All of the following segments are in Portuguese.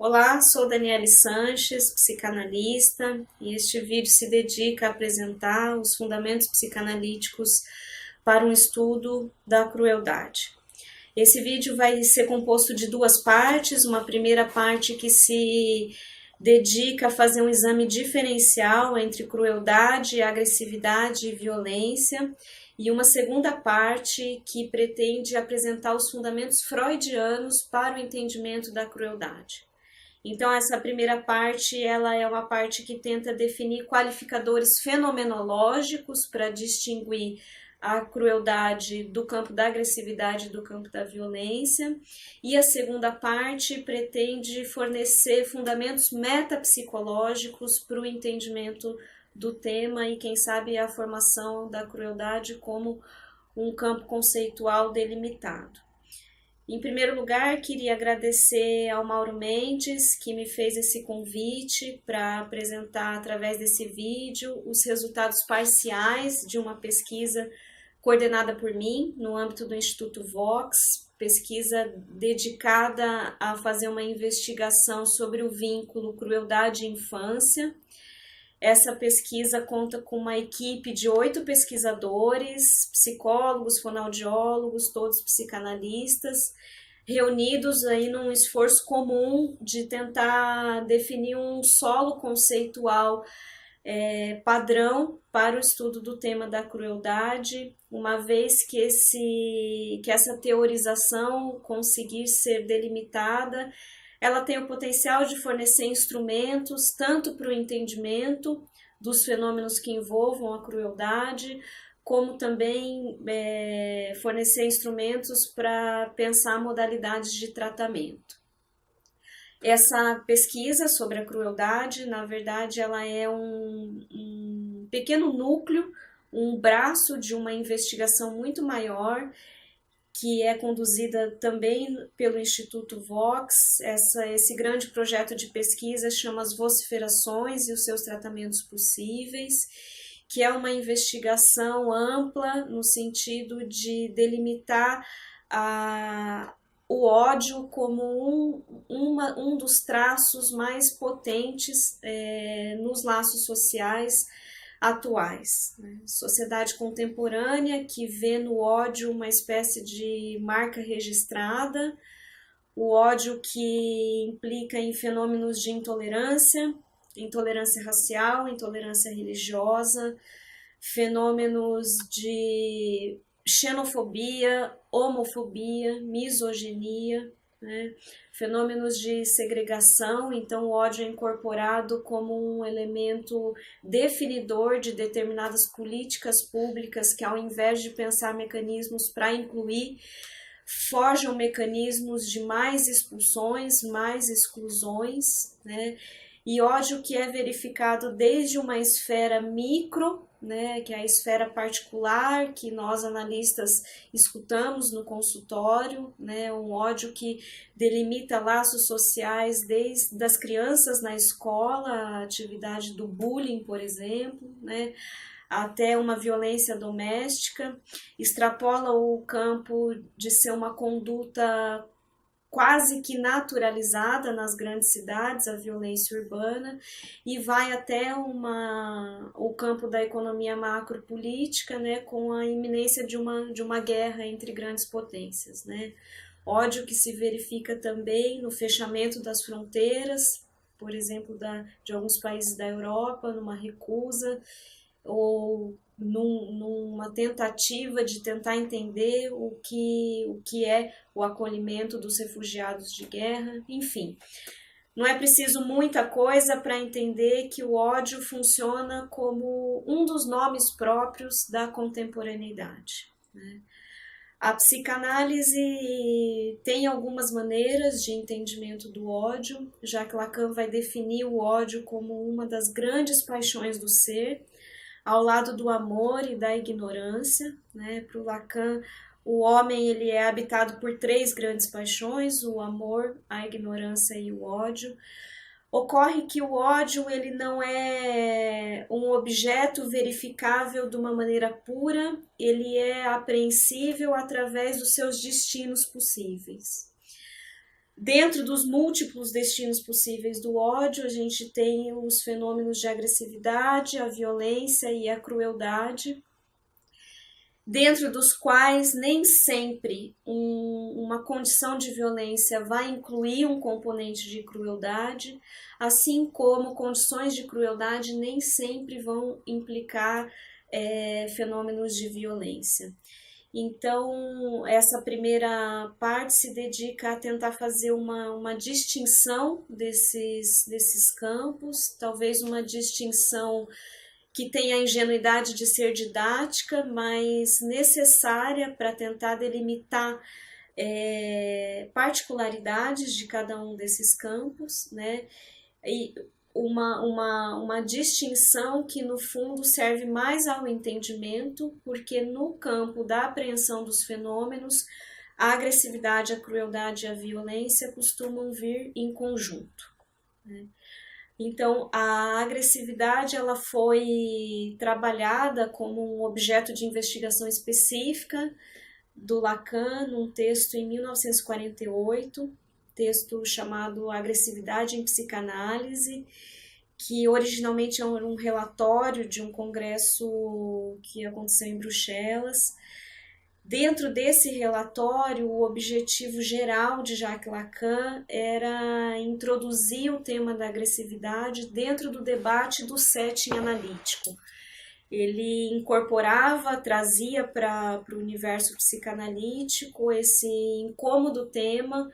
Olá, sou Daniele Sanches, psicanalista, e este vídeo se dedica a apresentar os fundamentos psicanalíticos para um estudo da crueldade. Esse vídeo vai ser composto de duas partes, uma primeira parte que se dedica a fazer um exame diferencial entre crueldade, agressividade e violência, e uma segunda parte que pretende apresentar os fundamentos freudianos para o entendimento da crueldade. Então, essa primeira parte, ela é uma parte que tenta definir qualificadores fenomenológicos para distinguir a crueldade do campo da agressividade e do campo da violência. E a segunda parte pretende fornecer fundamentos metapsicológicos para o entendimento do tema e, quem sabe, a formação da crueldade como um campo conceitual delimitado. Em primeiro lugar, queria agradecer ao Mauro Mendes, que me fez esse convite para apresentar, através desse vídeo, os resultados parciais de uma pesquisa coordenada por mim, no âmbito do Instituto Vox, pesquisa dedicada a fazer uma investigação sobre o vínculo crueldade e infância. Essa pesquisa conta com uma equipe de 8 pesquisadores, psicólogos, fonoaudiólogos, todos psicanalistas, reunidos aí num esforço comum de tentar definir um solo conceitual padrão para o estudo do tema da crueldade, uma vez que essa teorização conseguir ser delimitada, ela tem o potencial de fornecer instrumentos tanto para o entendimento dos fenômenos que envolvam a crueldade, como também fornecer instrumentos para pensar modalidades de tratamento. Essa pesquisa sobre a crueldade, na verdade, ela é um pequeno núcleo, um braço de uma investigação muito maior, que é conduzida também pelo Instituto Vox. Esse grande projeto de pesquisa chama As Vociferações e os seus tratamentos possíveis, que é uma investigação ampla no sentido de delimitar o ódio como um dos traços mais potentes nos laços sociais atuais. Sociedade contemporânea que vê no ódio uma espécie de marca registrada, o ódio que implica em fenômenos de intolerância racial, intolerância religiosa, fenômenos de xenofobia, homofobia, misoginia, fenômenos de segregação. Então o ódio é incorporado como um elemento definidor de determinadas políticas públicas que, ao invés de pensar mecanismos para incluir, forjam mecanismos de mais expulsões, mais exclusões, e ódio que é verificado desde uma esfera micro, que é a esfera particular, que nós analistas escutamos no consultório, um ódio que delimita laços sociais desde as crianças na escola, a atividade do bullying, por exemplo, até uma violência doméstica, extrapola o campo de ser uma conduta quase que naturalizada nas grandes cidades, a violência urbana, e vai até o campo da economia macropolítica, com a iminência de uma guerra entre grandes potências. Ódio que se verifica também no fechamento das fronteiras, por exemplo, de alguns países da Europa, numa recusa, ou numa tentativa de tentar entender o que é o acolhimento dos refugiados de guerra. Enfim, não é preciso muita coisa para entender que o ódio funciona como um dos nomes próprios da contemporaneidade. A psicanálise tem algumas maneiras de entendimento do ódio, já que Lacan vai definir o ódio como uma das grandes paixões do ser, ao lado do amor e da ignorância. Para o Lacan, o homem ele é habitado por 3 grandes paixões: o amor, a ignorância e o ódio. Ocorre que o ódio ele não é um objeto verificável de uma maneira pura, ele é apreensível através dos seus destinos possíveis. Dentro dos múltiplos destinos possíveis do ódio, a gente tem os fenômenos de agressividade, a violência e a crueldade, dentro dos quais nem sempre uma condição de violência vai incluir um componente de crueldade, assim como condições de crueldade nem sempre vão implicar fenômenos de violência. Então, essa primeira parte se dedica a tentar fazer uma distinção desses campos, talvez uma distinção que tem a ingenuidade de ser didática, mas necessária para tentar delimitar particularidades de cada um desses campos, né? E uma distinção que no fundo serve mais ao entendimento, porque no campo da apreensão dos fenômenos, a agressividade, a crueldade e a violência costumam vir em conjunto, né? Então, a agressividade ela foi trabalhada como um objeto de investigação específica do Lacan num texto em 1948, texto chamado Agressividade em Psicanálise, que originalmente era um relatório de um congresso que aconteceu em Bruxelas. Dentro desse relatório, o objetivo geral de Jacques Lacan era introduzir o tema da agressividade dentro do debate do setting analítico. Ele incorporava, trazia para o universo psicanalítico esse incômodo tema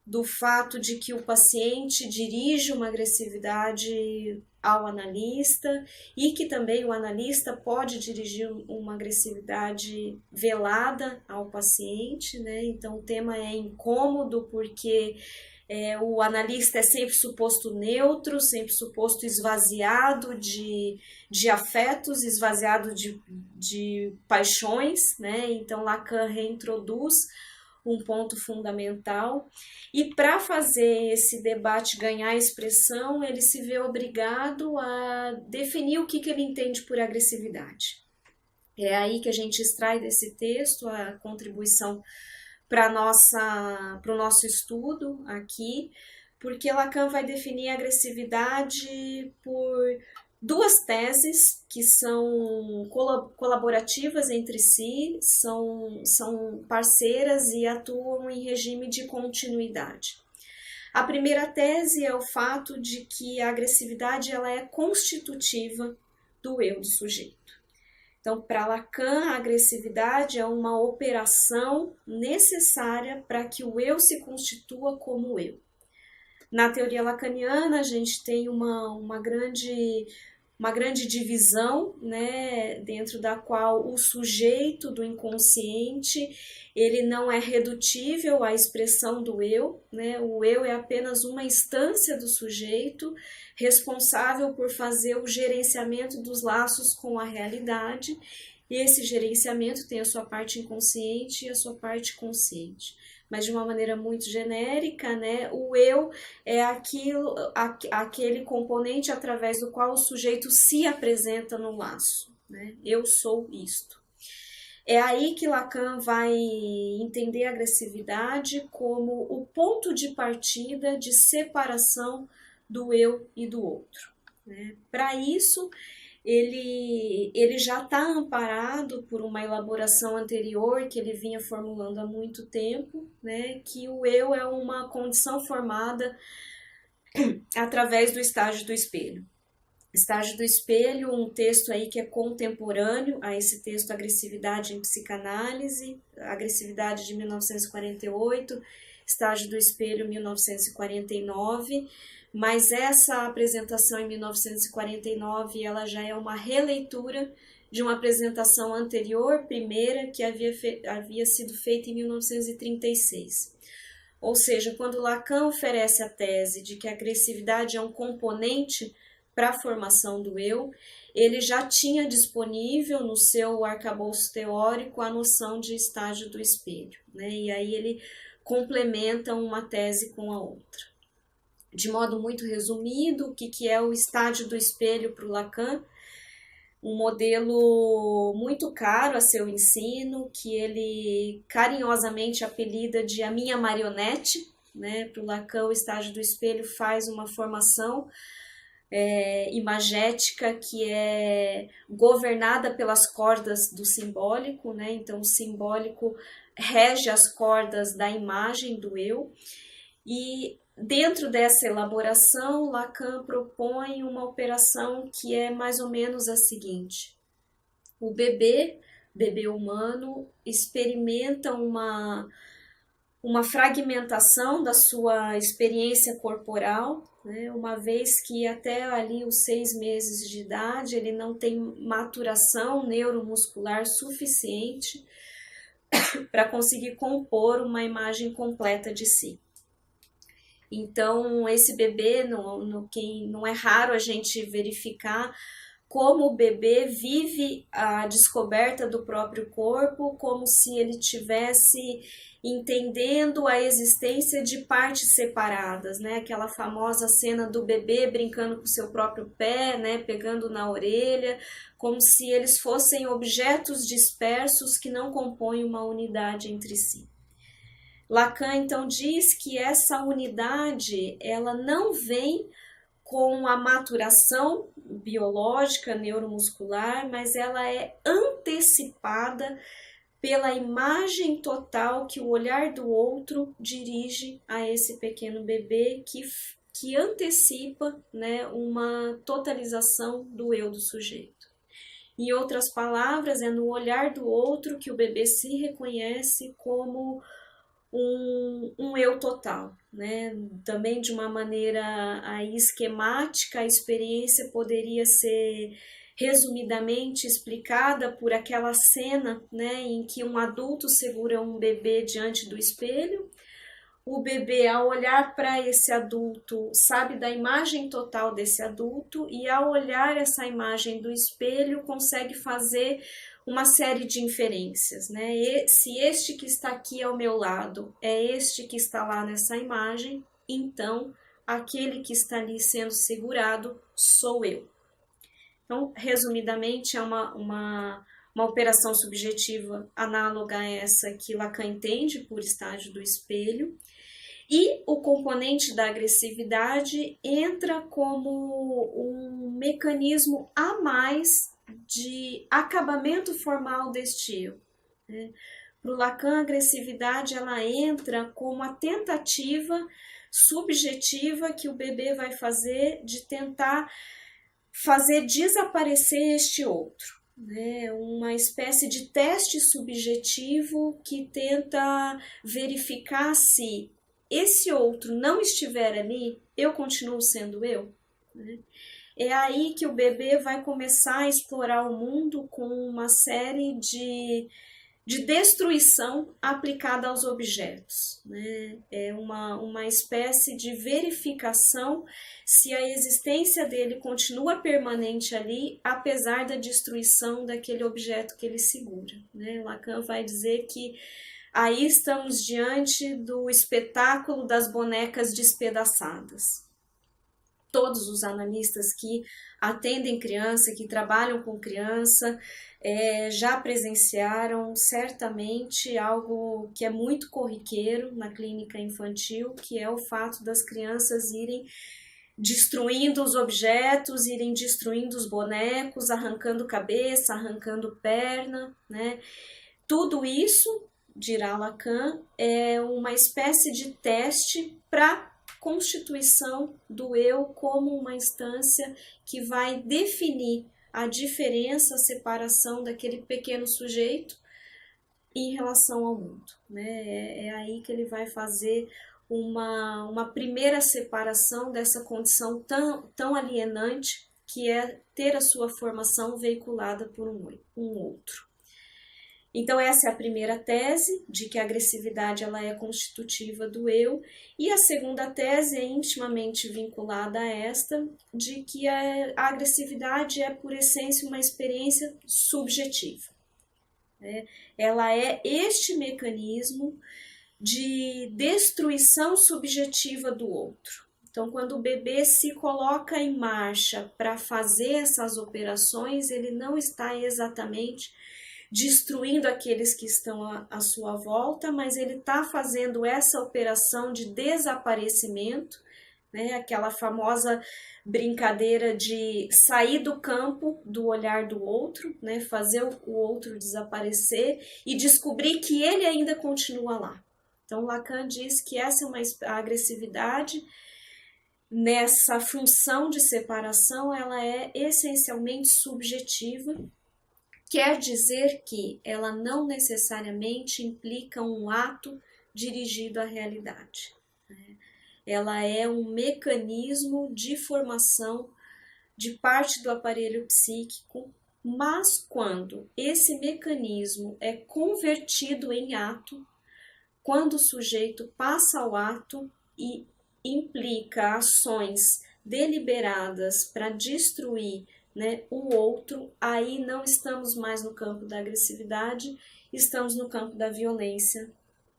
do fato de que o paciente dirige uma agressividade ao analista e que também o analista pode dirigir uma agressividade velada ao paciente, né? Então o tema é incômodo porque o analista é sempre suposto neutro, sempre suposto esvaziado de afetos, esvaziado de paixões, né? Então Lacan reintroduz um ponto fundamental, e para fazer esse debate ganhar expressão, ele se vê obrigado a definir o que ele entende por agressividade. É aí que a gente extrai desse texto a contribuição para o nosso estudo aqui, porque Lacan vai definir a agressividade por duas teses que são colaborativas entre si, são parceiras e atuam em regime de continuidade. A primeira tese é o fato de que a agressividade ela é constitutiva do eu do sujeito. Então, para Lacan, a agressividade é uma operação necessária para que o eu se constitua como eu. Na teoria lacaniana, a gente tem uma grande divisão, né, dentro da qual o sujeito do inconsciente ele não é redutível à expressão do eu, né? O eu é apenas uma instância do sujeito responsável por fazer o gerenciamento dos laços com a realidade, e esse gerenciamento tem a sua parte inconsciente e a sua parte consciente. Mas de uma maneira muito genérica, né, o eu é aquele componente através do qual o sujeito se apresenta no laço, né? Eu sou isto. É aí que Lacan vai entender a agressividade como o ponto de partida de separação do eu e do outro, né? Para isso, ele já está amparado por uma elaboração anterior que ele vinha formulando há muito tempo, né, que o eu é uma condição formada através do estágio do espelho. Estágio do espelho, um texto aí que é contemporâneo a esse texto Agressividade em Psicanálise, Agressividade de 1948, Estágio do espelho 1949, mas essa apresentação em 1949 ela já é uma releitura de uma apresentação anterior, primeira, que havia sido feita em 1936. Ou seja, quando Lacan oferece a tese de que a agressividade é um componente para a formação do eu, ele já tinha disponível no seu arcabouço teórico a noção de estágio do espelho, né? E aí ele complementa uma tese com a outra. De modo muito resumido, o que é o estágio do espelho para o Lacan? Um modelo muito caro a seu ensino, que ele carinhosamente apelida de a minha marionete, né? Para o Lacan, o estágio do espelho faz uma formação imagética que é governada pelas cordas do simbólico, né? Então o simbólico rege as cordas da imagem do eu, e dentro dessa elaboração Lacan propõe uma operação que é mais ou menos a seguinte: o bebê humano experimenta uma fragmentação da sua experiência corporal, né? Uma vez que até ali os 6 meses de idade ele não tem maturação neuromuscular suficiente para conseguir compor uma imagem completa de si. Então, esse bebê, não é raro a gente verificar como o bebê vive a descoberta do próprio corpo, como se ele tivesse entendendo a existência de partes separadas, né? Aquela famosa cena do bebê brincando com seu próprio pé, né? Pegando na orelha, como se eles fossem objetos dispersos que não compõem uma unidade entre si. Lacan então diz que essa unidade ela não vem com a maturação biológica, neuromuscular, mas ela é antecipada pela imagem total que o olhar do outro dirige a esse pequeno bebê que antecipa, né, uma totalização do eu do sujeito. Em outras palavras, é no olhar do outro que o bebê se reconhece como um eu total, né? Também de uma maneira aí esquemática, a experiência poderia ser resumidamente explicada por aquela cena, né, em que um adulto segura um bebê diante do espelho. O bebê, ao olhar para esse adulto, sabe da imagem total desse adulto e, ao olhar essa imagem do espelho, consegue fazer uma série de inferências, né? E se este que está aqui ao meu lado é este que está lá nessa imagem, então aquele que está ali sendo segurado sou eu. Então, resumidamente, é uma operação subjetiva análoga a essa que Lacan entende por estágio do espelho. E o componente da agressividade entra como um mecanismo a mais de acabamento formal deste eu, né? Para o Lacan, a agressividade ela entra como a tentativa subjetiva que o bebê vai fazer de tentar fazer desaparecer este outro, né? Uma espécie de teste subjetivo que tenta verificar se esse outro não estiver ali, eu continuo sendo eu, né? É aí que o bebê vai começar a explorar o mundo com uma série de destruição aplicada aos objetos, né? É uma espécie de verificação se a existência dele continua permanente ali, apesar da destruição daquele objeto que ele segura, né? Lacan vai dizer que aí estamos diante do espetáculo das bonecas despedaçadas. Todos os analistas que atendem criança, que trabalham com criança, já presenciaram certamente algo que é muito corriqueiro na clínica infantil, que é o fato das crianças irem destruindo os objetos, irem destruindo os bonecos, arrancando cabeça, arrancando perna, né? Tudo isso, dirá Lacan, é uma espécie de teste para constituição do eu como uma instância que vai definir a diferença, a separação daquele pequeno sujeito em relação ao mundo, né? É aí que ele vai fazer uma primeira separação dessa condição tão alienante que é ter a sua formação veiculada por um outro. Então essa é a primeira tese, de que a agressividade ela é constitutiva do eu, e a segunda tese é intimamente vinculada a esta, de que a agressividade é por essência uma experiência subjetiva, né? Ela é este mecanismo de destruição subjetiva do outro. Então, quando o bebê se coloca em marcha para fazer essas operações, ele não está exatamente destruindo aqueles que estão à sua volta, mas ele está fazendo essa operação de desaparecimento, né? Aquela famosa brincadeira de sair do campo do olhar do outro, né? Fazer o outro desaparecer e descobrir que ele ainda continua lá. Então Lacan diz que essa é a agressividade nessa função de separação, ela é essencialmente subjetiva. Quer dizer que ela não necessariamente implica um ato dirigido à realidade. Ela é um mecanismo de formação de parte do aparelho psíquico, mas quando esse mecanismo é convertido em ato, quando o sujeito passa ao ato e implica ações deliberadas para destruir, né, o outro, aí não estamos mais no campo da agressividade, estamos no campo da violência,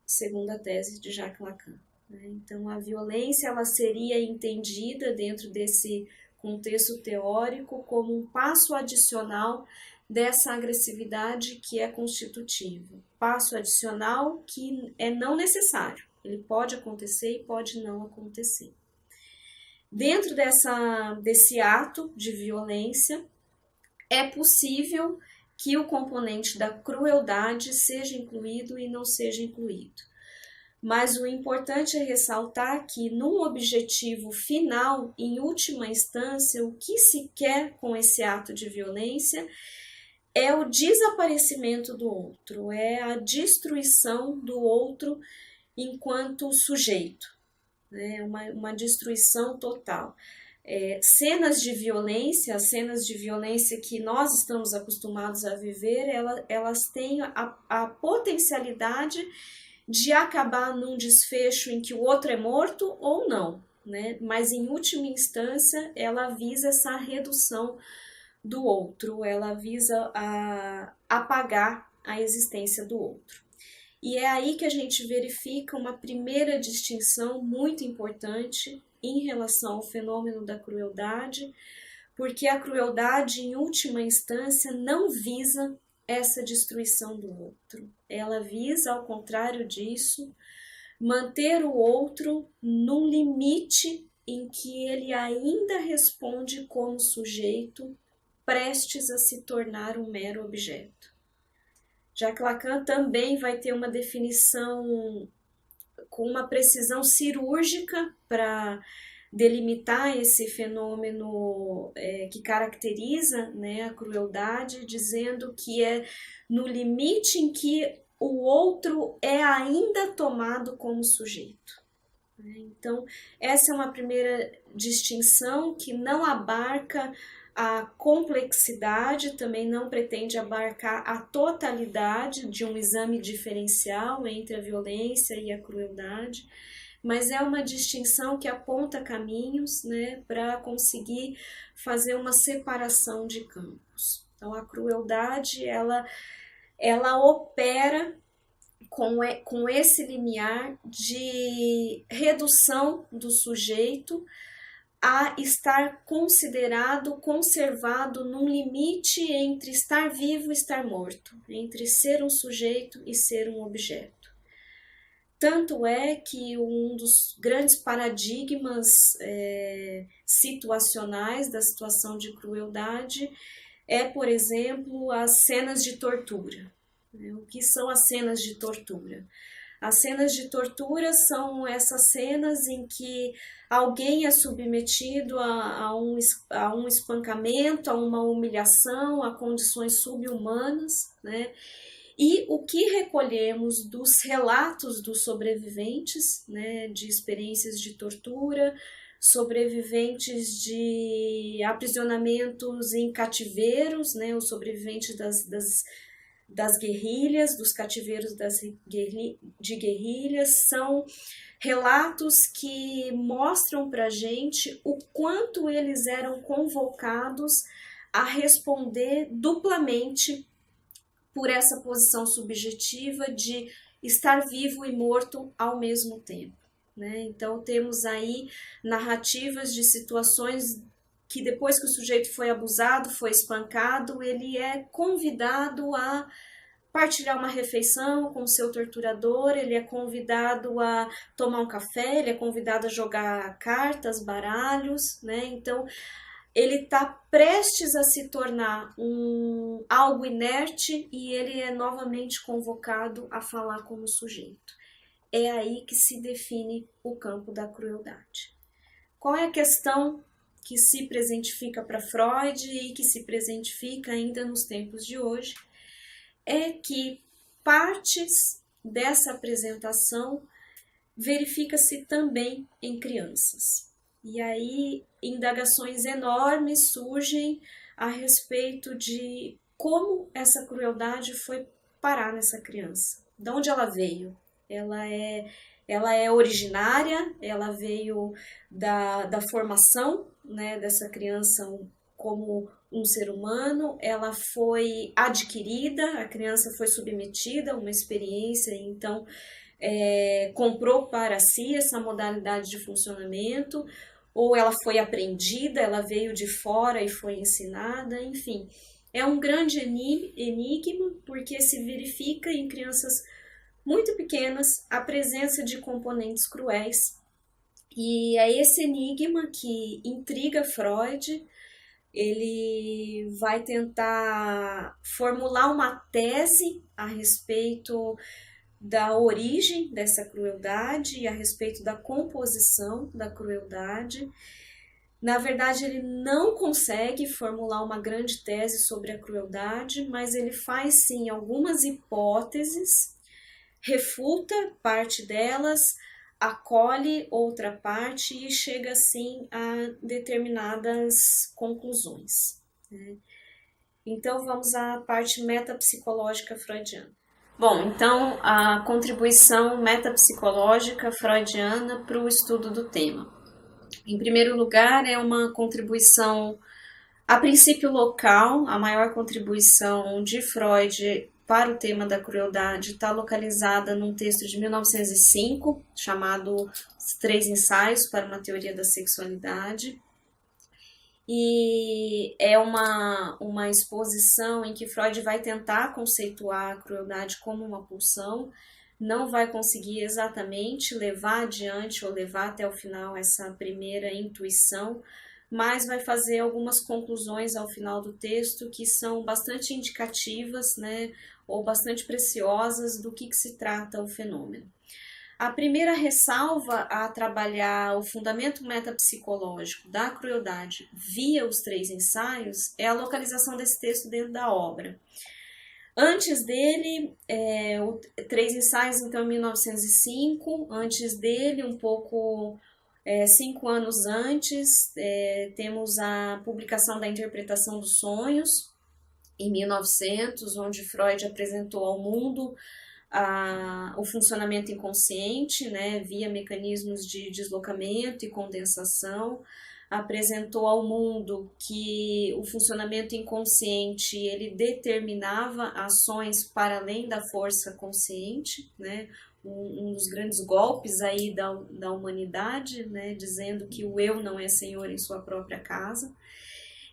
segundo a tese de Jacques Lacan. Então, a violência ela seria entendida dentro desse contexto teórico como um passo adicional dessa agressividade que é constitutiva. Passo adicional que é não necessário. Ele pode acontecer e pode não acontecer. Dentro desse ato de violência, é possível que o componente da crueldade seja incluído e não seja incluído. Mas o importante é ressaltar que, num objetivo final, em última instância, o que se quer com esse ato de violência é o desaparecimento do outro, é a destruição do outro enquanto sujeito, né? Uma destruição total. Cenas de violência, as cenas de violência que nós estamos acostumados a viver, elas têm a potencialidade de acabar num desfecho em que o outro é morto ou não, né? Mas em última instância ela visa essa redução do outro, ela visa apagar a existência do outro. E é aí que a gente verifica uma primeira distinção muito importante em relação ao fenômeno da crueldade, porque a crueldade, em última instância, não visa essa destruição do outro. Ela visa, ao contrário disso, manter o outro num limite em que ele ainda responde como sujeito, prestes a se tornar um mero objeto. Jacques Lacan também vai ter uma definição com uma precisão cirúrgica para delimitar esse fenômeno que caracteriza, né, a crueldade, dizendo que é no limite em que o outro é ainda tomado como sujeito. Então, essa é uma primeira distinção que não abarca a complexidade, também não pretende abarcar a totalidade de um exame diferencial entre a violência e a crueldade, mas é uma distinção que aponta caminhos, né, para conseguir fazer uma separação de campos. Então, a crueldade, ela opera com esse limiar de redução do sujeito a estar considerado, conservado num limite entre estar vivo e estar morto, entre ser um sujeito e ser um objeto. Tanto é que um dos grandes paradigmas situacionais da situação de crueldade é, por exemplo, as cenas de tortura. O que são as cenas de tortura? As cenas de tortura são essas cenas em que alguém é submetido a um espancamento, a uma humilhação, a condições subhumanas, né? E o que recolhemos dos relatos dos sobreviventes, né, de experiências de tortura, sobreviventes de aprisionamentos em cativeiros, né, os sobreviventes das guerrilhas, dos cativeiros de guerrilhas, são relatos que mostram para a gente o quanto eles eram convocados a responder duplamente por essa posição subjetiva de estar vivo e morto ao mesmo tempo, né? Então temos aí narrativas de situações que depois que o sujeito foi abusado, foi espancado, ele é convidado a partilhar uma refeição com o seu torturador, ele é convidado a tomar um café, ele é convidado a jogar cartas, baralhos, né? Então, ele está prestes a se tornar algo inerte e ele é novamente convocado a falar como sujeito. É aí que se define o campo da crueldade. Qual é a questão que se presentifica para Freud e que se presentifica ainda nos tempos de hoje? É que partes dessa apresentação verifica-se também em crianças. E aí indagações enormes surgem a respeito de como essa crueldade foi parar nessa criança. De onde ela veio? Ela é originária, ela veio da formação, né, dessa criança como um ser humano, ela foi adquirida, a criança foi submetida a uma experiência, então comprou para si essa modalidade de funcionamento, ou ela foi aprendida, ela veio de fora e foi ensinada, enfim. É um grande enigma, porque se verifica em crianças muito pequenas a presença de componentes cruéis. E é esse enigma que intriga Freud. Ele vai tentar formular uma tese a respeito da origem dessa crueldade e a respeito da composição da crueldade. Na verdade, ele não consegue formular uma grande tese sobre a crueldade, mas ele faz sim algumas hipóteses, refuta parte delas, acolhe outra parte e chega assim a determinadas conclusões, né? Então vamos à parte metapsicológica freudiana. Bom, então a contribuição metapsicológica freudiana para o estudo do tema. Em primeiro lugar, é uma contribuição a princípio local. A maior contribuição de Freud para o tema da crueldade está localizada num texto de 1905, chamado Os Três Ensaios para uma Teoria da Sexualidade. E é uma exposição em que Freud vai tentar conceituar a crueldade como uma pulsão, não vai conseguir exatamente levar adiante ou levar até o final essa primeira intuição, mas vai fazer algumas conclusões ao final do texto que são bastante indicativas, né, ou bastante preciosas do que se trata o fenômeno. A primeira ressalva a trabalhar o fundamento metapsicológico da crueldade via os três ensaios é a localização desse texto dentro da obra. Antes dele, Três Ensaios, então, em 1905, antes dele, um pouco, 5 anos antes, temos a publicação da Interpretação dos Sonhos, em 1900, onde Freud apresentou ao mundo o funcionamento inconsciente, né, via mecanismos de deslocamento e condensação, apresentou ao mundo que o funcionamento inconsciente ele determinava ações para além da força consciente, né, um dos grandes golpes aí da humanidade, né, dizendo que o eu não é senhor em sua própria casa.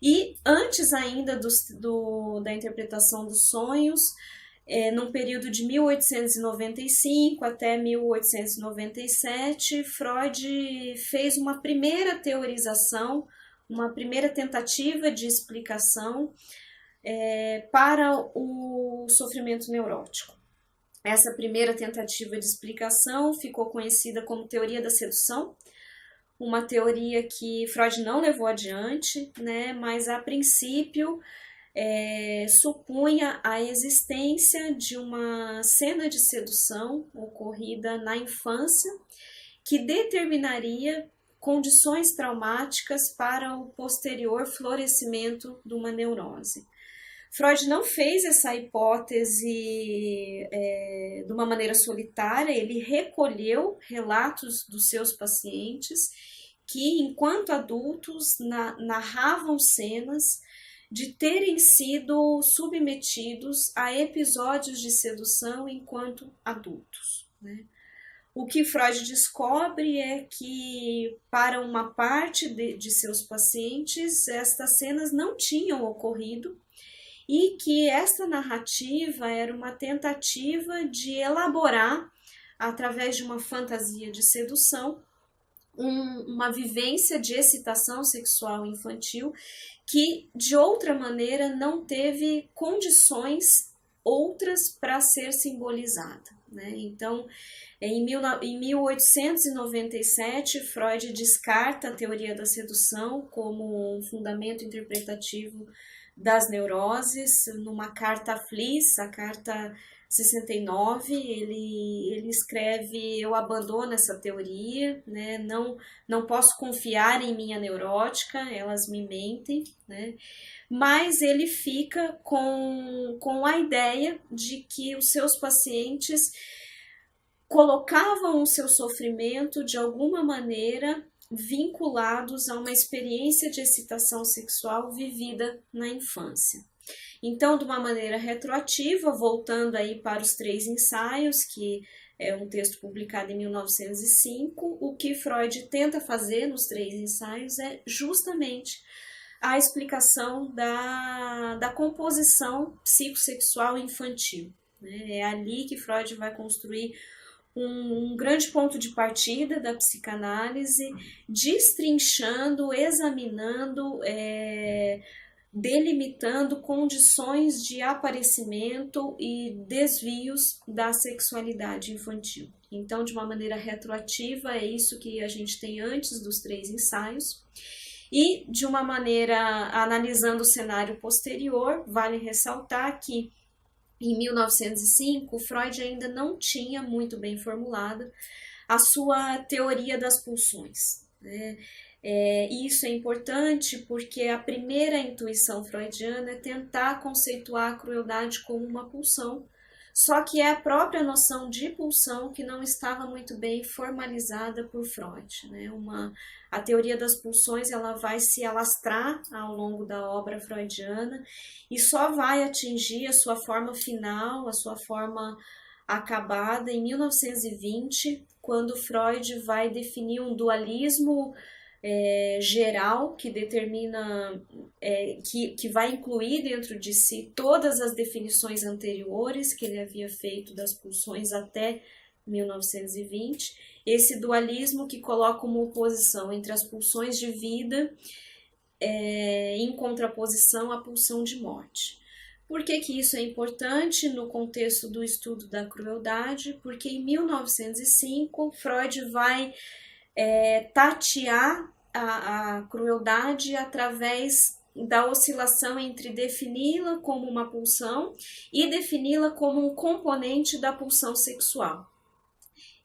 E antes ainda da interpretação dos sonhos, num período de 1895 até 1897, Freud fez uma primeira teorização, uma primeira tentativa de explicação para o sofrimento neurótico. Essa primeira tentativa de explicação ficou conhecida como teoria da sedução, uma teoria que Freud não levou adiante, né, mas a princípio supunha a existência de uma cena de sedução ocorrida na infância que determinaria condições traumáticas para o posterior florescimento de uma neurose. Freud não fez essa hipótese de uma maneira solitária, ele recolheu relatos dos seus pacientes que, enquanto adultos, narravam cenas de terem sido submetidos a episódios de sedução enquanto adultos, né? O que Freud descobre é que, para uma parte de seus pacientes, estas cenas não tinham ocorrido e que esta narrativa era uma tentativa de elaborar, através de uma fantasia de sedução, uma vivência de excitação sexual infantil que, de outra maneira, não teve condições outras para ser simbolizada, né? Então, em 1897, Freud descarta a teoria da sedução como um fundamento interpretativo das neuroses. Numa carta a Fliess, a carta 69, ele escreve: eu abandono essa teoria, né? Não posso confiar em minha neurótica, elas me mentem, né? Mas ele fica com a ideia de que os seus pacientes colocavam o seu sofrimento de alguma maneira vinculados a uma experiência de excitação sexual vivida na infância. Então, de uma maneira retroativa, voltando aí para os 3 ensaios, que é um texto publicado em 1905, o que Freud tenta fazer nos 3 ensaios é justamente a explicação da composição psicossexual infantil, né? É ali que Freud vai construir um grande ponto de partida da psicanálise, destrinchando, examinando, delimitando condições de aparecimento e desvios da sexualidade infantil. Então, de uma maneira retroativa, é isso que a gente tem antes dos 3 ensaios. E, de uma maneira, analisando o cenário posterior, vale ressaltar que, em 1905, Freud ainda não tinha muito bem formulada a sua teoria das pulsões, né? Isso é importante porque a primeira intuição freudiana é tentar conceituar a crueldade como uma pulsão, só que é a própria noção de pulsão que não estava muito bem formalizada por Freud, né? A teoria das pulsões ela vai se alastrar ao longo da obra freudiana e só vai atingir a sua forma final, a sua forma acabada em 1920, quando Freud vai definir um dualismo geral que determina, que vai incluir dentro de si todas as definições anteriores que ele havia feito das pulsões até 1920, esse dualismo que coloca uma oposição entre as pulsões de vida em contraposição à pulsão de morte. Por que isso é importante no contexto do estudo da crueldade? Porque em 1905 Freud vai tatear a crueldade através da oscilação entre defini-la como uma pulsão e defini-la como um componente da pulsão sexual.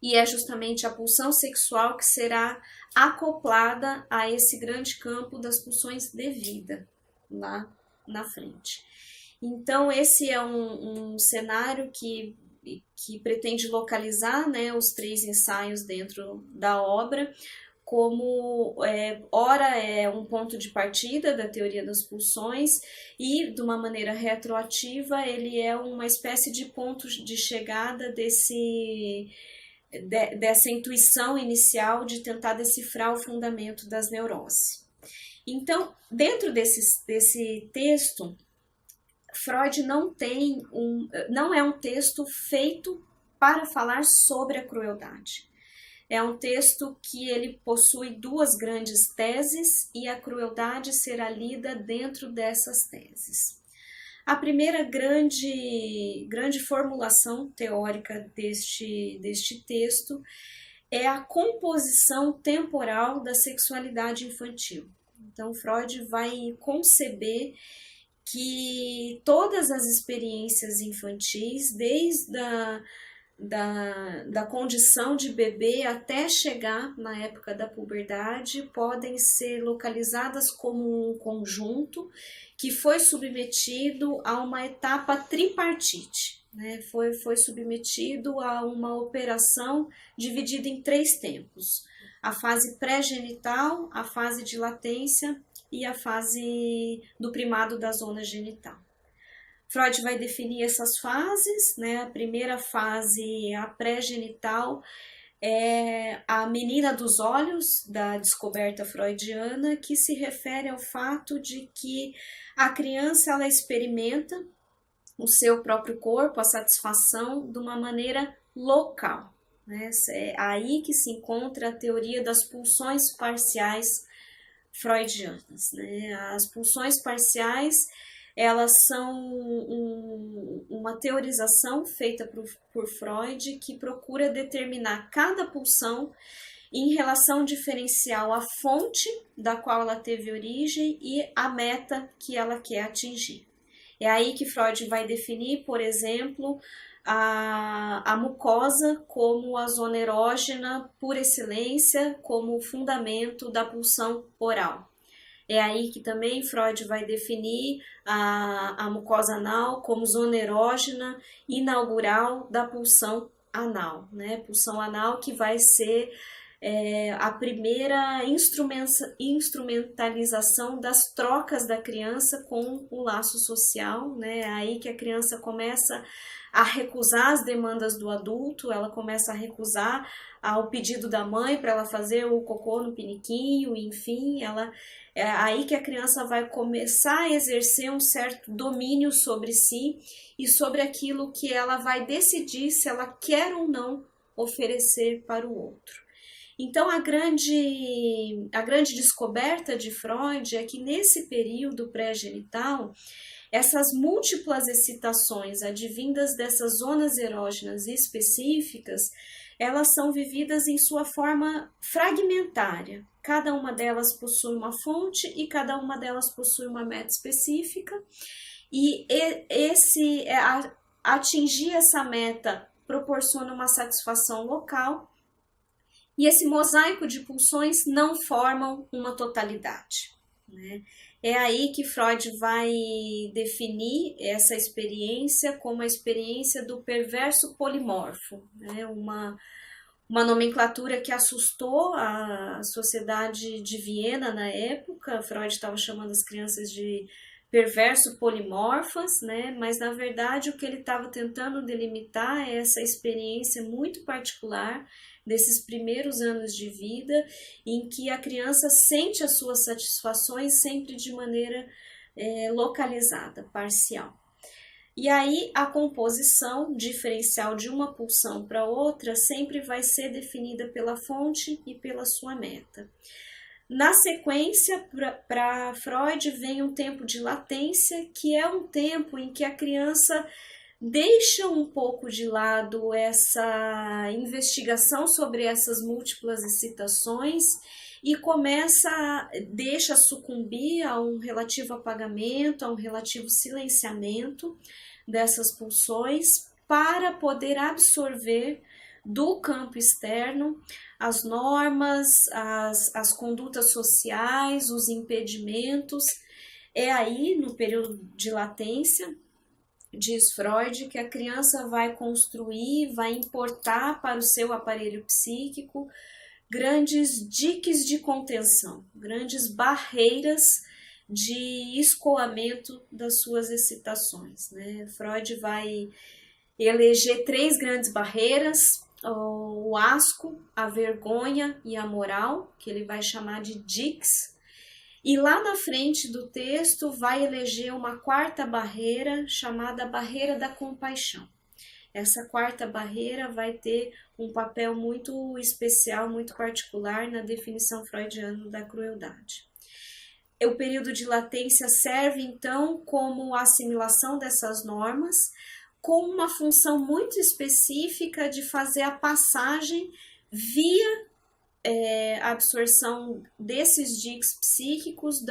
E é justamente a pulsão sexual que será acoplada a esse grande campo das pulsões de vida lá na frente. Então, esse é um cenário que pretende localizar, né, os 3 ensaios dentro da obra, como ora é um ponto de partida da teoria das pulsões e, de uma maneira retroativa, ele é uma espécie de ponto de chegada dessa intuição inicial de tentar decifrar o fundamento das neuroses. Então, dentro desse texto, Freud não é um texto feito para falar sobre a crueldade. É um texto que ele possui 2 grandes teses e a crueldade será lida dentro dessas teses. A primeira grande formulação teórica deste texto é a composição temporal da sexualidade infantil. Então, Freud vai conceber que todas as experiências infantis, desde da condição de bebê até chegar na época da puberdade, podem ser localizadas como um conjunto que foi submetido a uma etapa tripartite, né? Foi submetido a uma operação dividida em 3 tempos: a fase pré-genital, a fase de latência e a fase do primado da zona genital. Freud vai definir essas fases, né? A primeira fase, a pré-genital, é a menina dos olhos da descoberta freudiana, que se refere ao fato de que a criança ela experimenta o seu próprio corpo, a satisfação de uma maneira local, né? É aí que se encontra a teoria das pulsões parciais freudianas, né? As pulsões parciais, elas são uma teorização feita por Freud que procura determinar cada pulsão em relação diferencial à fonte da qual ela teve origem e à meta que ela quer atingir. É aí que Freud vai definir, por exemplo, a mucosa como a zona erógena por excelência, como o fundamento da pulsão oral. É aí que também Freud vai definir a mucosa anal como zona erógena inaugural da pulsão anal, né? Pulsão anal que vai ser a primeira instrumentalização das trocas da criança com o laço social, né? É aí que a criança começa a recusar as demandas do adulto, ela começa a recusar ao pedido da mãe para ela fazer o cocô no piniquinho, enfim, é aí que a criança vai começar a exercer um certo domínio sobre si e sobre aquilo que ela vai decidir se ela quer ou não oferecer para o outro. Então, a grande descoberta de Freud é que nesse período pré-genital, essas múltiplas excitações advindas dessas zonas erógenas específicas, elas são vividas em sua forma fragmentária. Cada uma delas possui uma fonte e cada uma delas possui uma meta específica. E atingir essa meta proporciona uma satisfação local. E esse mosaico de pulsões não formam uma totalidade, né? É aí que Freud vai definir essa experiência como a experiência do perverso polimorfo, né? Uma nomenclatura que assustou a sociedade de Viena na época. Freud estava chamando as crianças de perverso polimorfas, né? Mas na verdade o que ele estava tentando delimitar é essa experiência muito particular desses primeiros anos de vida, em que a criança sente as suas satisfações sempre de maneira localizada, parcial. E aí a composição diferencial de uma pulsão para outra sempre vai ser definida pela fonte e pela sua meta. Na sequência, para Freud, vem um tempo de latência, que é um tempo em que a criança deixa um pouco de lado essa investigação sobre essas múltiplas excitações e deixa sucumbir a um relativo apagamento, a um relativo silenciamento dessas pulsões para poder absorver do campo externo as normas, as condutas sociais, os impedimentos. É aí, no período de latência, diz Freud, que a criança vai construir, vai importar para o seu aparelho psíquico grandes diques de contenção, grandes barreiras de escoamento das suas excitações, né? Freud vai eleger 3 grandes barreiras: o asco, a vergonha e a moral, que ele vai chamar de diques. E lá na frente do texto vai eleger uma 4ª barreira, chamada barreira da compaixão. Essa 4ª barreira vai ter um papel muito especial, muito particular na definição freudiana da crueldade. O período de latência serve então como assimilação dessas normas, com uma função muito específica de fazer a passagem via a absorção desses diques psíquicos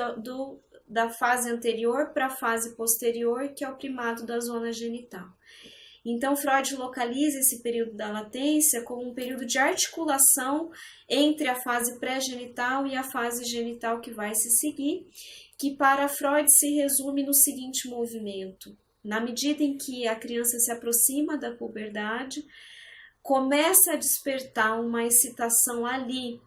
da fase anterior para a fase posterior, que é o primado da zona genital. Então, Freud localiza esse período da latência como um período de articulação entre a fase pré-genital e a fase genital que vai se seguir, que para Freud se resume no seguinte movimento: na medida em que a criança se aproxima da puberdade, começa a despertar uma excitação ali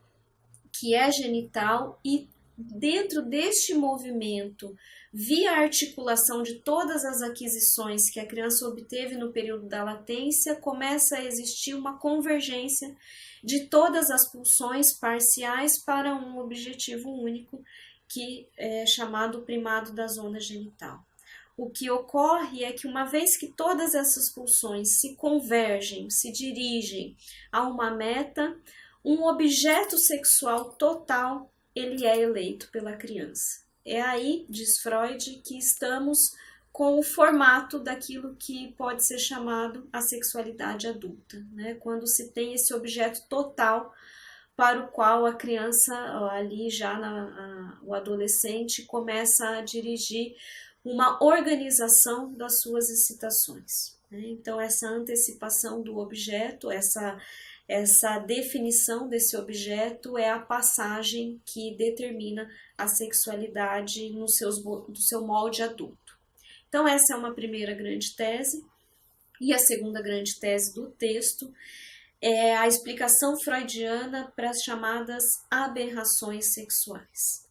que é genital e dentro deste movimento, via articulação de todas as aquisições que a criança obteve no período da latência, começa a existir uma convergência de todas as pulsões parciais para um objetivo único, que é chamado primado da zona genital. O que ocorre é que, uma vez que todas essas pulsões se convergem, se dirigem a uma meta, um objeto sexual total ele é eleito pela criança. É aí, diz Freud, que estamos com o formato daquilo que pode ser chamado a sexualidade adulta, né? Quando se tem esse objeto total para o qual a criança, ali já o adolescente, começa a dirigir uma organização das suas excitações, né? Então, essa antecipação do objeto, essa definição desse objeto é a passagem que determina a sexualidade no seu molde adulto. Então, essa é uma primeira grande tese. E a segunda grande tese do texto é a explicação freudiana para as chamadas aberrações sexuais.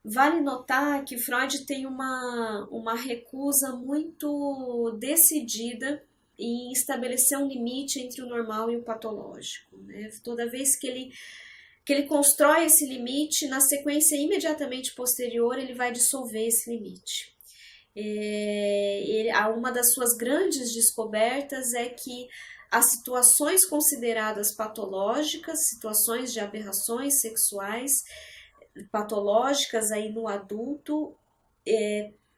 Vale notar que Freud tem uma recusa muito decidida em estabelecer um limite entre o normal e o patológico, né? Toda vez que ele constrói esse limite, na sequência imediatamente posterior ele vai dissolver esse limite. Uma das suas grandes descobertas é que as situações consideradas patológicas, situações de aberrações sexuais patológicas aí no adulto,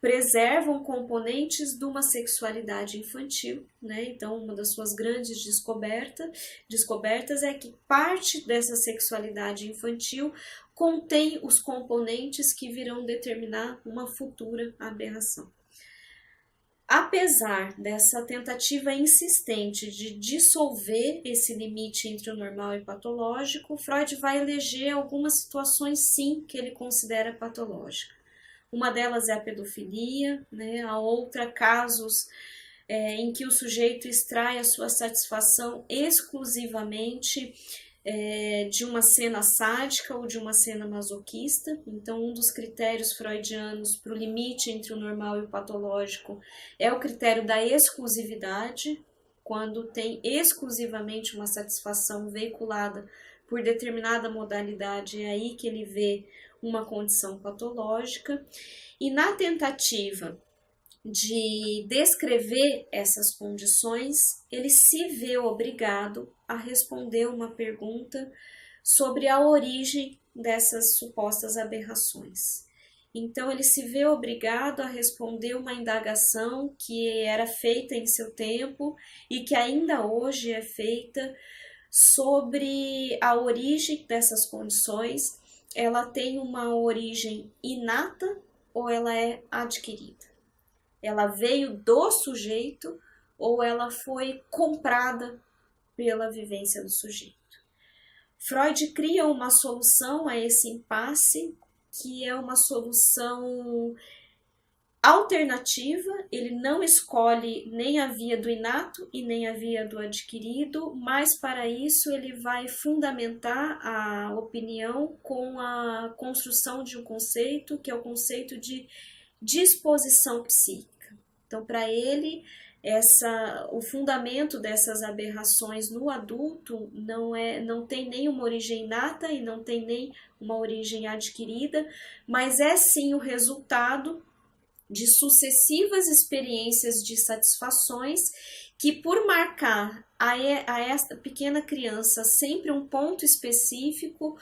preservam componentes de uma sexualidade infantil, né? Então, uma das suas grandes descobertas é que parte dessa sexualidade infantil contém os componentes que virão determinar uma futura aberração. Apesar dessa tentativa insistente de dissolver esse limite entre o normal e o patológico, Freud vai eleger algumas situações, sim, que ele considera patológicas. Uma delas é a pedofilia, né? A outra, casos em que o sujeito extrai a sua satisfação exclusivamente de uma cena sádica ou de uma cena masoquista. Então, um dos critérios freudianos para o limite entre o normal e o patológico é o critério da exclusividade, quando tem exclusivamente uma satisfação veiculada por determinada modalidade, é aí que ele vê uma condição patológica. E na tentativa de descrever essas condições, ele se vê obrigado a responder uma pergunta sobre a origem dessas supostas aberrações. Então, ele se vê obrigado a responder uma indagação que era feita em seu tempo e que ainda hoje é feita sobre a origem dessas condições. Ela tem uma origem inata ou ela é adquirida? Ela veio do sujeito ou ela foi comprada pela vivência do sujeito? Freud cria uma solução a esse impasse, que é uma solução alternativa. Ele não escolhe nem a via do inato e nem a via do adquirido, mas para isso ele vai fundamentar a opinião com a construção de um conceito, que é o conceito de disposição psíquica. Então, para ele, o fundamento dessas aberrações no adulto não tem nem uma origem inata e não tem nem uma origem adquirida, mas é sim o resultado de sucessivas experiências de satisfações que, por marcar a esta pequena criança sempre um ponto específico,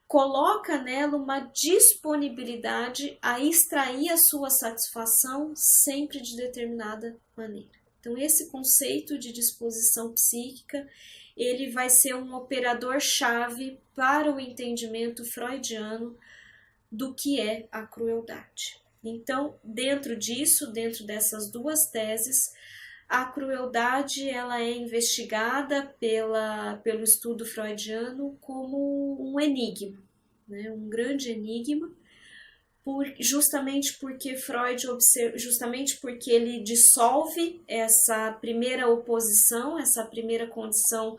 coloca nela uma disponibilidade a extrair a sua satisfação sempre de determinada maneira. Então, esse conceito de disposição psíquica, ele vai ser um operador-chave para o entendimento freudiano do que é a crueldade. Então, dentro disso, dentro dessas duas teses, a crueldade ela é investigada pelo estudo freudiano como um enigma, né? Um grande enigma, justamente porque Freud justamente porque ele dissolve essa primeira oposição, essa primeira condição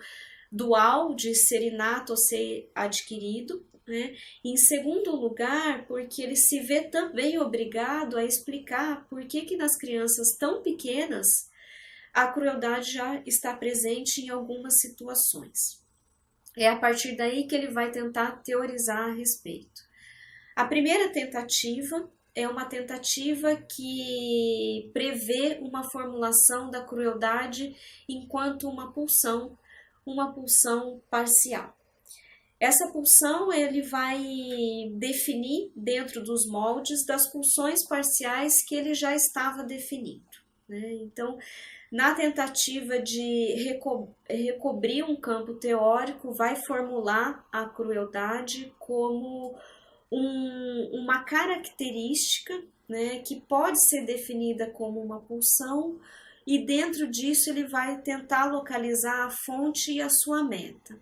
dual de ser inato ou ser adquirido, né? Em segundo lugar, porque ele se vê também obrigado a explicar por que nas crianças tão pequenas a crueldade já está presente em algumas situações. É a partir daí que ele vai tentar teorizar a respeito. A primeira tentativa é uma tentativa que prevê uma formulação da crueldade enquanto uma pulsão parcial. Essa pulsão ele vai definir dentro dos moldes das pulsões parciais que ele já estava definindo, né? Então, na tentativa de recobrir um campo teórico, vai formular a crueldade como uma característica, né, que pode ser definida como uma pulsão, e dentro disso ele vai tentar localizar a fonte e a sua meta.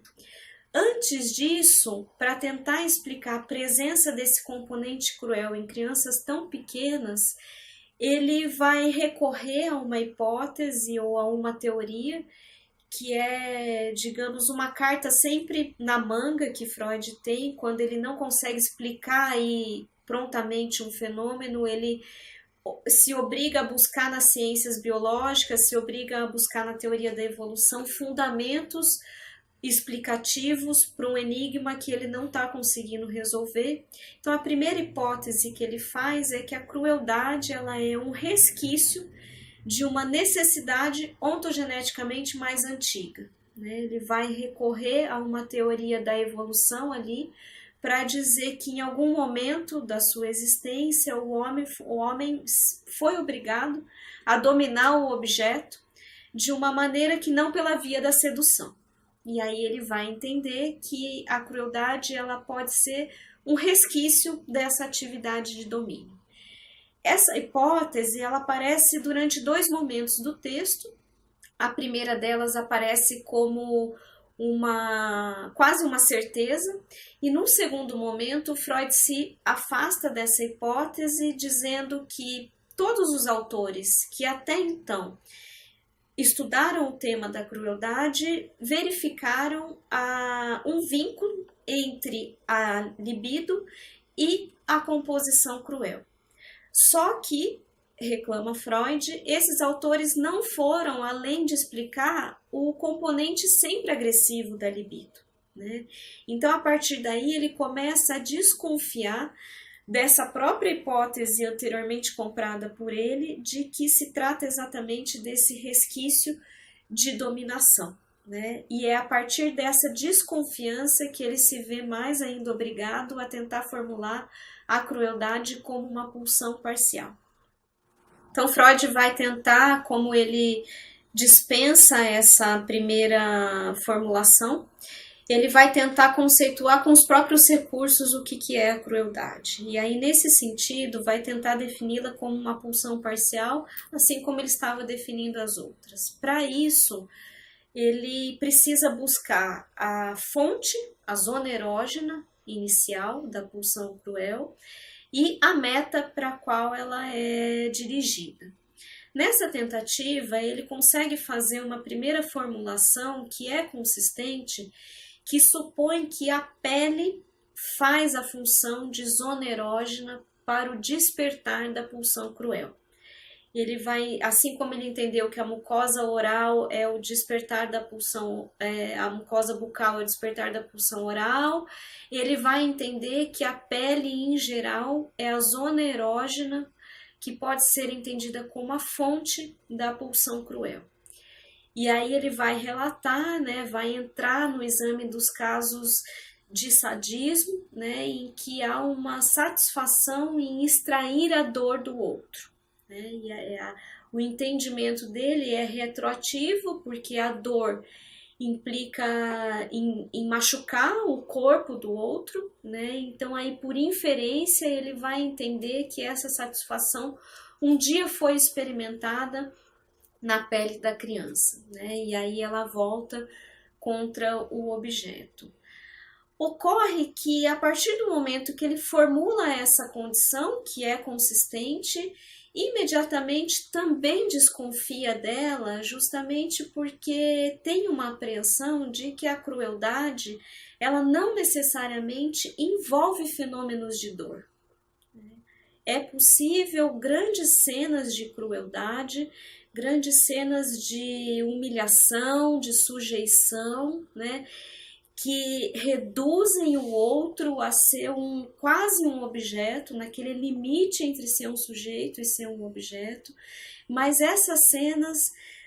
Antes disso, para tentar explicar a presença desse componente cruel em crianças tão pequenas, ele vai recorrer a uma hipótese ou a uma teoria que é, digamos, uma carta sempre na manga que Freud tem. Quando ele não consegue explicar aí prontamente um fenômeno, ele se obriga a buscar nas ciências biológicas, se obriga a buscar na teoria da evolução fundamentos explicativos para um enigma que ele não está conseguindo resolver. Então, a primeira hipótese que ele faz é que a crueldade ela é um resquício de uma necessidade ontogeneticamente mais antiga, né? Ele vai recorrer a uma teoria da evolução ali para dizer que em algum momento da sua existência o homem foi obrigado a dominar o objeto de uma maneira que não pela via da sedução. E aí ele vai entender que a crueldade ela pode ser um resquício dessa atividade de domínio. Essa hipótese ela aparece durante dois momentos do texto. A primeira delas aparece como quase uma certeza, e no segundo momento Freud se afasta dessa hipótese, dizendo que todos os autores que até então estudaram o tema da crueldade verificaram um vínculo entre a libido e a composição cruel. Só que, reclama Freud, esses autores não foram além de explicar o componente sempre agressivo da libido, né? Então, a partir daí, ele começa a desconfiar dessa própria hipótese anteriormente comprada por ele, de que se trata exatamente desse resquício de dominação, né? E é a partir dessa desconfiança que ele se vê mais ainda obrigado a tentar formular a crueldade como uma pulsão parcial. Então, Freud vai tentar, como ele dispensa essa primeira formulação, ele vai tentar conceituar com os próprios recursos o que é a crueldade. E aí, nesse sentido, vai tentar defini-la como uma pulsão parcial, assim como ele estava definindo as outras. Para isso, ele precisa buscar a fonte, a zona erógena inicial da pulsão cruel e a meta para a qual ela é dirigida. Nessa tentativa, ele consegue fazer uma primeira formulação que é consistente, que supõe que a pele faz a função de zona erógena para o despertar da pulsão cruel. Ele vai, assim como ele entendeu que a mucosa oral é o despertar da pulsão, a mucosa bucal é o despertar da pulsão oral, ele vai entender que a pele em geral é a zona erógena que pode ser entendida como a fonte da pulsão cruel. E aí ele vai relatar, né, vai entrar no exame dos casos de sadismo, né, em que há uma satisfação em extrair a dor do outro, né, e o entendimento dele é retroativo, porque a dor implica em machucar o corpo do outro, né, então aí por inferência ele vai entender que essa satisfação um dia foi experimentada na pele da criança, né? E aí ela volta contra o objeto. Ocorre que a partir do momento que ele formula essa condição, que é consistente, imediatamente também desconfia dela, justamente porque tem uma apreensão de que a crueldade, ela não necessariamente envolve fenômenos de dor. É possível grandes cenas de crueldade, grandes cenas de humilhação, de sujeição, né, que reduzem o outro a ser quase um objeto, naquele limite entre ser um sujeito e ser um objeto, mas essas cenas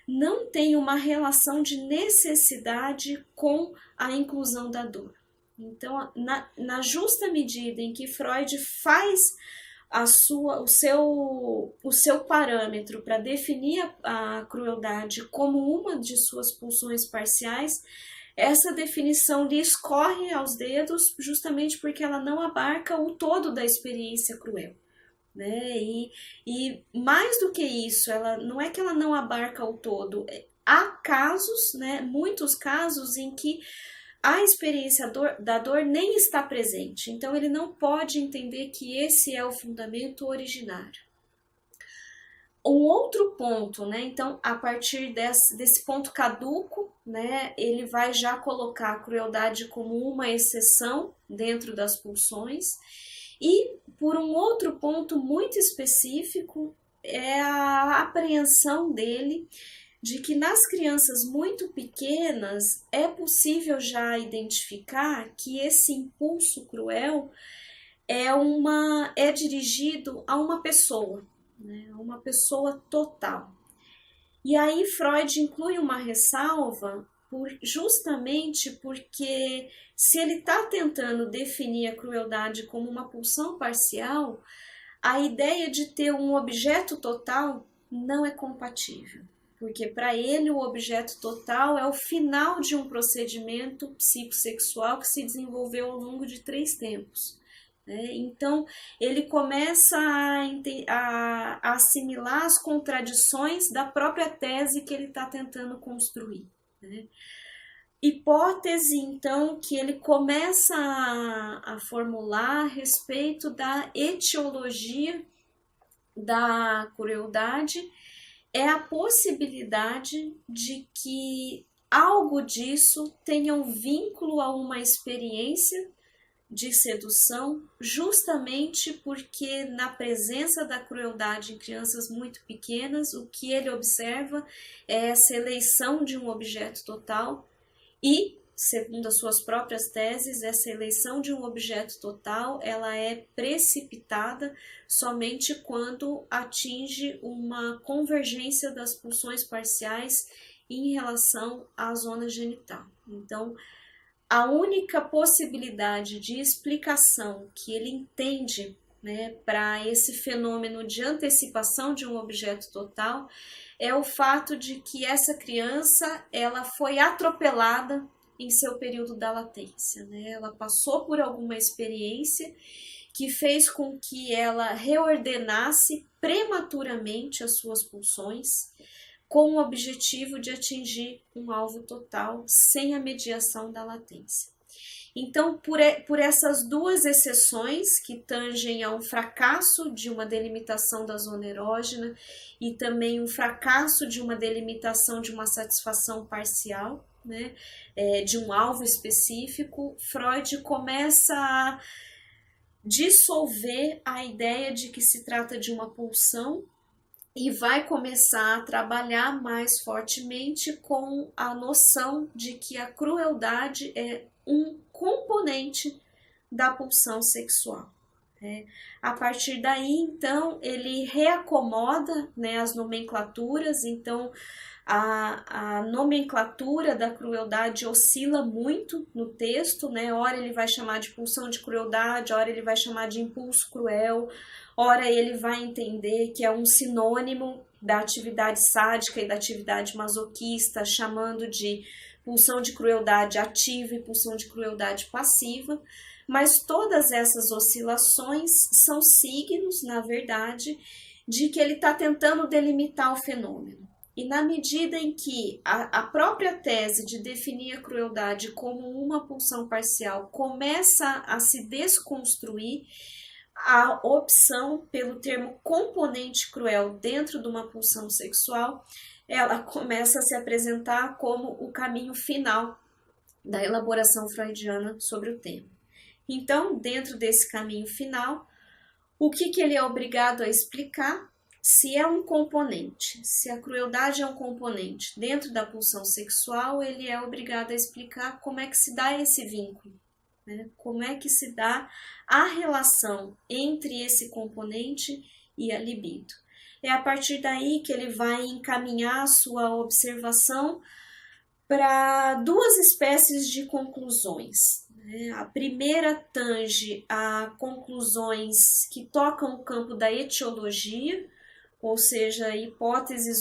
não têm uma relação de necessidade com a inclusão da dor. Então, na justa medida em que Freud faz o seu parâmetro para definir a crueldade como uma de suas pulsões parciais, essa definição lhe escorre aos dedos justamente porque ela não abarca o todo da experiência cruel. Né? E mais do que isso, não é que ela não abarca o todo, há casos, né, muitos casos em que a experiência da dor nem está presente, então ele não pode entender que esse é o fundamento originário. Um outro ponto, né, então a partir desse ponto caduco, né, ele vai já colocar a crueldade como uma exceção dentro das pulsões, e por um outro ponto muito específico é a apreensão dele de que nas crianças muito pequenas é possível já identificar que esse impulso cruel é dirigido a uma pessoa, né? Uma pessoa total. E aí Freud inclui uma ressalva justamente porque se ele está tentando definir a crueldade como uma pulsão parcial, a ideia de ter um objeto total não é compatível. Porque para ele o objeto total é o final de um procedimento psicossexual que se desenvolveu ao longo de 3 tempos. Né? Então ele começa a assimilar as contradições da própria tese que ele está tentando construir. Né? Hipótese, então, que ele começa a formular a respeito da etiologia da crueldade é a possibilidade de que algo disso tenha um vínculo a uma experiência de sedução, justamente porque na presença da crueldade em crianças muito pequenas, o que ele observa é essa eleição de um objeto total e, segundo as suas próprias teses, essa eleição de um objeto total, ela é precipitada somente quando atinge uma convergência das pulsões parciais em relação à zona genital. Então, a única possibilidade de explicação que ele entende, né, para esse fenômeno de antecipação de um objeto total é o fato de que essa criança ela foi atropelada em seu período da latência, né? Ela passou por alguma experiência que fez com que ela reordenasse prematuramente as suas pulsões com o objetivo de atingir um alvo total sem a mediação da latência. Então, por essas duas exceções que tangem a um fracasso de uma delimitação da zona erógena e também um fracasso de uma delimitação de uma satisfação parcial, né, de um alvo específico, Freud começa a dissolver a ideia de que se trata de uma pulsão e vai começar a trabalhar mais fortemente com a noção de que a crueldade é um componente da pulsão sexual. A partir daí, então, ele reacomoda, né, as nomenclaturas, então a nomenclatura da crueldade oscila muito no texto, né? Ora ele vai chamar de pulsão de crueldade, ora ele vai chamar de impulso cruel, ora ele vai entender que é um sinônimo da atividade sádica e da atividade masoquista, chamando de pulsão de crueldade ativa e pulsão de crueldade passiva, mas todas essas oscilações são signos, na verdade, de que ele está tentando delimitar o fenômeno. E na medida em que a própria tese de definir a crueldade como uma pulsão parcial começa a se desconstruir, a opção pelo termo componente cruel dentro de uma pulsão sexual, ela começa a se apresentar como o caminho final da elaboração freudiana sobre o tema. Então, dentro desse caminho final, o que ele é obrigado a explicar? Se é um componente, se a crueldade é um componente dentro da pulsão sexual, ele é obrigado a explicar como é que se dá esse vínculo, né? Como é que se dá a relação entre esse componente e a libido. É a partir daí que ele vai encaminhar a sua observação para duas espécies de conclusões. A primeira tange a conclusões que tocam o campo da etiologia, ou seja, hipóteses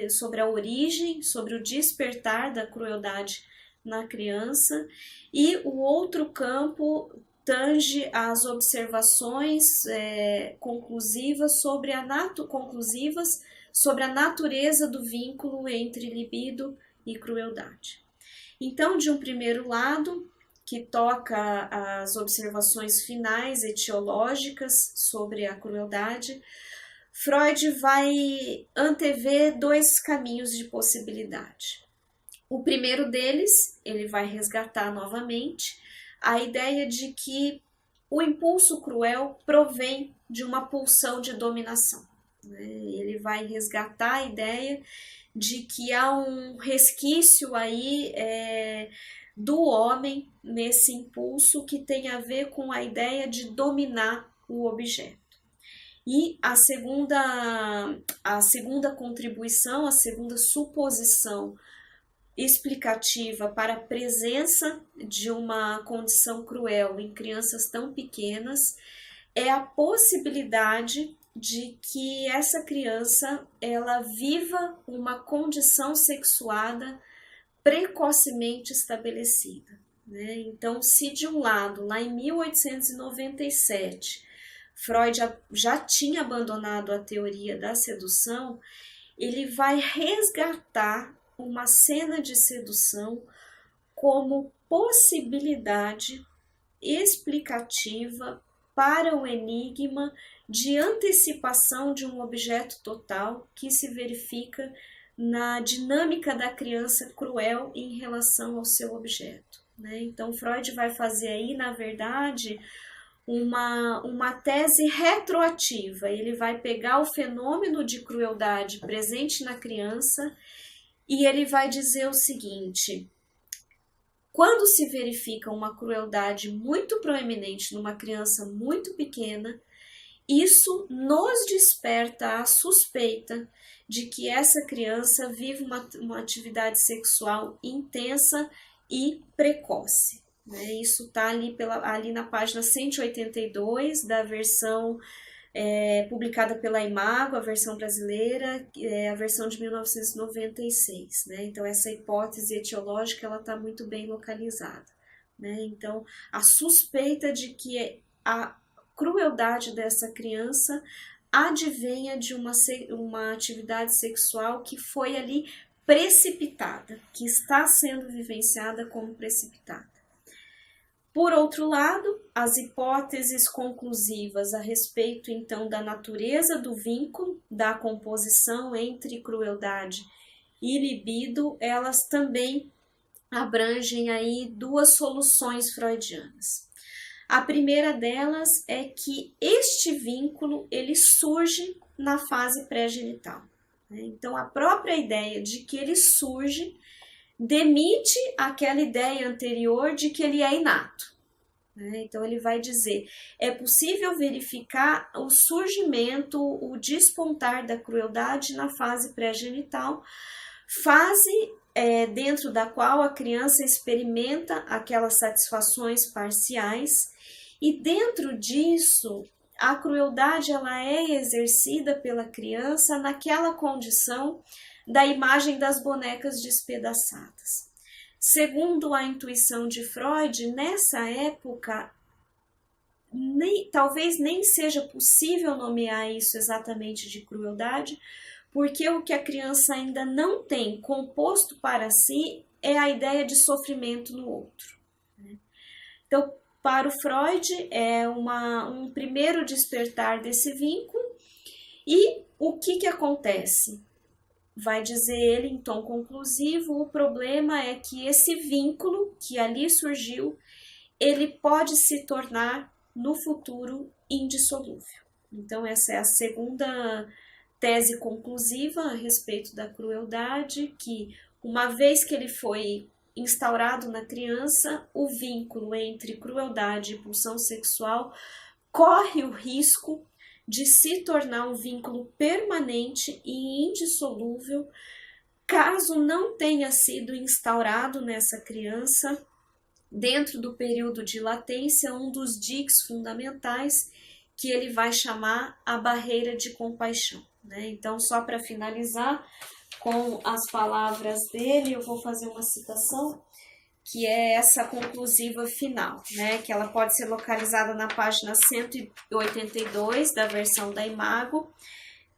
sobre a origem, sobre o despertar da crueldade na criança, e o outro campo tange as observações conclusivas sobre a natureza do vínculo entre libido e crueldade. Então, de um primeiro lado, que toca as observações finais etiológicas sobre a crueldade, Freud vai antever dois caminhos de possibilidade. O primeiro deles, ele vai resgatar novamente a ideia de que o impulso cruel provém de uma pulsão de dominação. Ele vai resgatar a ideia de que há um resquício aí do homem nesse impulso que tem a ver com a ideia de dominar o objeto. E a segunda contribuição, a segunda suposição explicativa para a presença de uma condição cruel em crianças tão pequenas é a possibilidade de que essa criança ela viva uma condição sexuada precocemente estabelecida, né? Então, se de um lado, lá em 1897, Freud já tinha abandonado a teoria da sedução, ele vai resgatar uma cena de sedução como possibilidade explicativa para o enigma de antecipação de um objeto total que se verifica na dinâmica da criança cruel em relação ao seu objeto, né? Então, Freud vai fazer aí, na verdade, uma tese retroativa. Ele vai pegar o fenômeno de crueldade presente na criança e ele vai dizer o seguinte: quando se verifica uma crueldade muito proeminente numa criança muito pequena, isso nos desperta a suspeita de que essa criança vive uma atividade sexual intensa e precoce. Isso está ali na página 182 da versão publicada pela Imago, a versão brasileira, a versão de 1996. Então, essa hipótese etiológica está muito bem localizada. Então, a suspeita de que a crueldade dessa criança advenha de uma atividade sexual que foi ali precipitada, que está sendo vivenciada como precipitada. Por outro lado, as hipóteses conclusivas a respeito, então, da natureza do vínculo, da composição entre crueldade e libido, elas também abrangem aí duas soluções freudianas. A primeira delas é que este vínculo ele surge na fase pré-genital. Então, a própria ideia de que ele surge demite aquela ideia anterior de que ele é inato. Então, ele vai dizer, é possível verificar o surgimento, o despontar da crueldade na fase pré-genital, fase dentro da qual a criança experimenta aquelas satisfações parciais, e dentro disso, a crueldade ela é exercida pela criança naquela condição da imagem das bonecas despedaçadas. Segundo a intuição de Freud, nessa época, talvez nem seja possível nomear isso exatamente de crueldade, porque o que a criança ainda não tem composto para si é a ideia de sofrimento no outro. Então, para o Freud, é um primeiro despertar desse vínculo. E o que acontece? Vai dizer ele em tom conclusivo, o problema é que esse vínculo que ali surgiu, ele pode se tornar no futuro indissolúvel. Então essa é a segunda tese conclusiva a respeito da crueldade, que uma vez que ele foi instaurado na criança, o vínculo entre crueldade e pulsão sexual corre o risco de se tornar um vínculo permanente e indissolúvel, caso não tenha sido instaurado nessa criança, dentro do período de latência, um dos diques fundamentais, que ele vai chamar a barreira de compaixão. Então, só para finalizar com as palavras dele, eu vou fazer uma citação, que é essa conclusiva final, que ela pode ser localizada na página 182 da versão da Imago,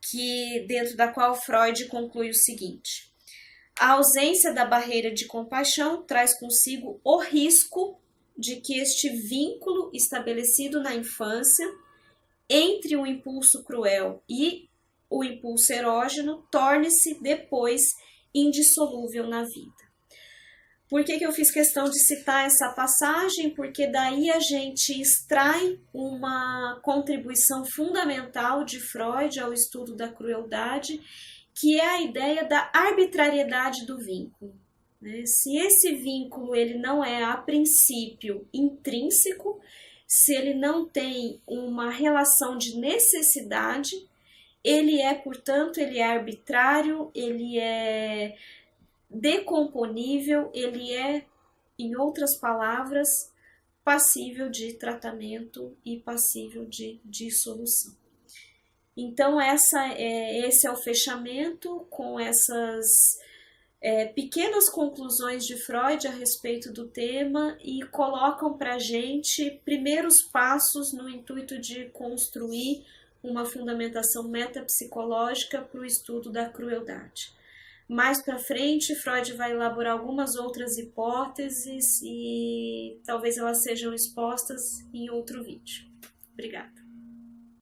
que dentro da qual Freud conclui o seguinte: a ausência da barreira de compaixão traz consigo o risco de que este vínculo estabelecido na infância entre o impulso cruel e o impulso erógeno torne-se depois indissolúvel na vida. Por que eu fiz questão de citar essa passagem? Porque daí a gente extrai uma contribuição fundamental de Freud ao estudo da crueldade, que é a ideia da arbitrariedade do vínculo. Se esse vínculo ele não é, a princípio, intrínseco, se ele não tem uma relação de necessidade, ele é, portanto, ele é arbitrário, ele é decomponível, ele é, em outras palavras, passível de tratamento e passível de dissolução. Então, esse é o fechamento com essas pequenas conclusões de Freud a respeito do tema e colocam para a gente primeiros passos no intuito de construir uma fundamentação metapsicológica para o estudo da crueldade. Mais para frente, Freud vai elaborar algumas outras hipóteses e talvez elas sejam expostas em outro vídeo. Obrigada.